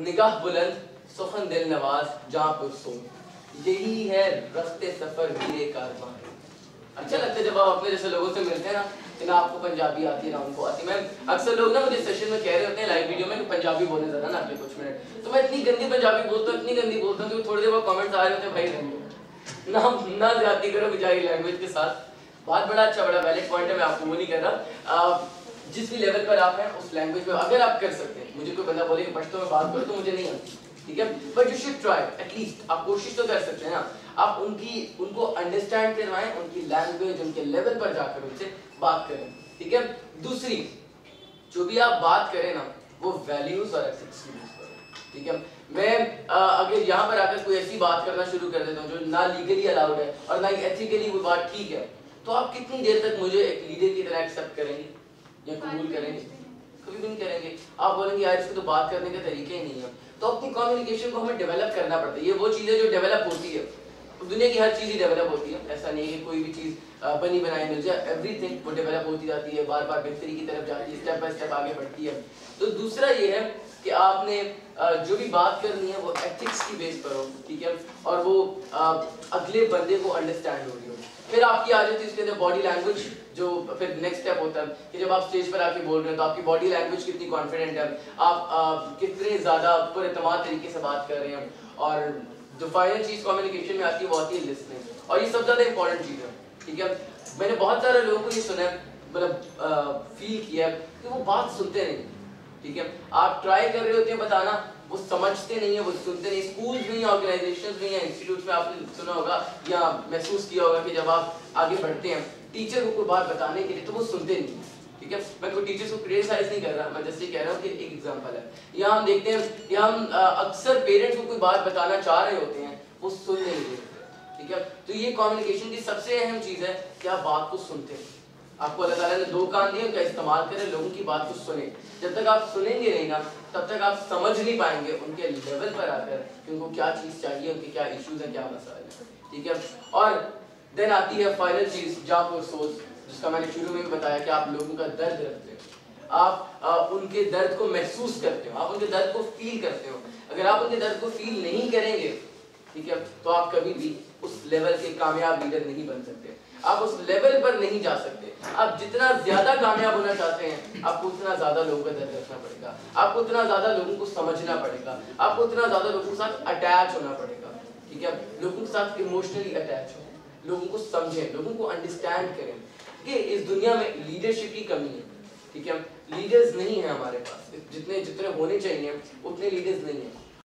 निगाह बुलंद सुखन दिल नवाज जहाँ पुरसों, यही है रास्ते सफर मीरे कारवां। अच्छा लगता है जब आप अपने जैसे लोगों से मिलते हैं ना कि ना आपको पंजाबी आती है ना उनको आती है। मैं अक्सर लोग ना मुझे सेशन में कह रहे होते हैं लाइव वीडियो में कि पंजाबी बोलने ज़रा ना आपके कुछ मिनट, तो मैं इतनी गंदी पंजाबी बोलता हूँ, इतनी गंदी बोलता हूँ कि थोड़ी देर बाद कमेंट्स आ रहे होते हैं भाई रहने ना ज्यादती करो बेचारी लैंग्वेज के साथ। बात बड़ा अच्छा बड़ा वैलिड पॉइंट है, मैं आपको वो नहीं कर रहा। जिस भी लेवल पर आप हैं उस लैंग्वेज में अगर आप कर सकते हैं, मुझे कोई बंदा बोले कि पश्तो में बात करो तो मुझे नहीं आती, ठीक है, but you should try at least, आप कोशिश तो कर सकते हैं ना। आप उनको अंडरस्टैंड करवाएं, उनकी लैंग्वेज उनके लेवल पर जाकर उनसे बात करें, ठीक है। दूसरी जो भी आप बात करें ना वो वैल्यूज और एथिक्स की बेस पर, ठीक है। मैं अगर यहाँ पर आकर कोई ऐसी बात करना शुरू कर देता हूँ जो ना लीगली अलाउड है और ना ही एथिकली वो बात ठीक है, तो आप कितनी देर तक मुझे एक लीडर की तरह एक्सेप्ट करेंगे या कबूल करेंगे? कभी भी नहीं करेंगे। आप बोलेंगे यार इसको तो बात करने के तरीके ही नहीं है। तो अपनी कम्युनिकेशन को हमें डेवलप करना पड़ता है। ये वो चीज़ है जो डेवलप होती है, दुनिया की हर चीज़ ही डेवलप होती है, ऐसा नहीं है कि कोई भी चीज़ बनी बनाई मिल जाए, एवरीथिंग वो डेवलप होती जाती है, बार बार बेहतरी की तरफ जाती है, स्टेप बाय स्टेप आगे बढ़ती है। तो दूसरा ये है कि आपने जो भी बात करनी है वो एथिक्स की बेस पर हो, ठीक है, और वो अगले बंदे को अंडरस्टैंड हो रही हो। फिर आपकी आ जाती है इसके अंदर बॉडी लैंग्वेज, जो फिर नेक्स्ट स्टेप होता है कि जब आप स्टेज पर आके बोल रहे हो तो आपकी बॉडी लैंग्वेज कितनी कॉन्फिडेंट है, आप कितने ज़्यादा पुरएतमाद तरीके से बात कर रहे हैं। और जो फाइनल चीज़ कम्युनिकेशन में आती है वो आती है लिसनिंग, और ये सबसे ज़्यादा इंपॉर्टेंट चीज़ है, ठीक है। मैंने बहुत सारे लोगों को ये सुना है, मतलब फील किया कि वो बात सुनते नहीं, ठीक है। आप ट्राई कर रहे होते हैं बताना, वो समझते नहीं है, वो सुनते नहीं। स्कूल्स में या ऑर्गेनाइजेशंस में या इंस्टीट्यूट्स में आपने सुना होगा या महसूस किया होगा कि जब आप आगे बढ़ते हैं टीचर को कोई बात बताने के लिए तो वो सुनते नहीं, ठीक है। मैं कोई टीचर्स को क्रिटिसाइज नहीं कर रहा, मैं जैसे कह रहा हूँ कि एक एग्जांपल है। यहाँ हम देखते हैं कि हम अक्सर पेरेंट्स को कोई बात बताना चाह रहे होते हैं, वो सुन नहीं रहे, ठीक है। तो ये कम्युनिकेशन की सबसे अहम चीज़ है कि आप बात को सुनते हैं। आपको अल्लाह ताला ने दो कान दिए, उनका इस्तेमाल करें, लोगों की बात को सुने। जब तक आप सुनेंगे नहीं ना तब तक आप समझ नहीं पाएंगे उनके लेवल पर आकर कि उनको क्या चीज़ चाहिए, उनके क्या इश्यूज हैं, क्या मसाइल हैं, ठीक है। और देन आती है फाइनल चीज़ जॉब और सोच, जिसका मैंने शुरू में भी बताया कि आप लोगों का दर्द रखते हो, आप उनके दर्द को महसूस करते हो, आप उनके दर्द को फील करते हो। अगर आप उनके दर्द को फील नहीं करेंगे, ठीक है, तो आप कभी भी उस लेवल के कामयाब लीडर नहीं बन सकते, आप उस लेवल पर नहीं जा सकते। आप जितना ज्यादा कामयाब होना चाहते हैं आपको उतना ज्यादा लोगों का दर्द रखना पड़ेगा, आपको उतना ज्यादा लोगों को समझना पड़ेगा, आपको उतना ज्यादा लोगों के साथ अटैच होना पड़ेगा, ठीक है। लोगों के साथ इमोशनली अटैच हो, लोगों को समझें, लोगों को अंडरस्टैंड करें कि इस दुनिया में लीडरशिप की कमी है, ठीक है। लीडर्स नहीं है हमारे पास, जितने होने चाहिए उतने लीडर्स नहीं है।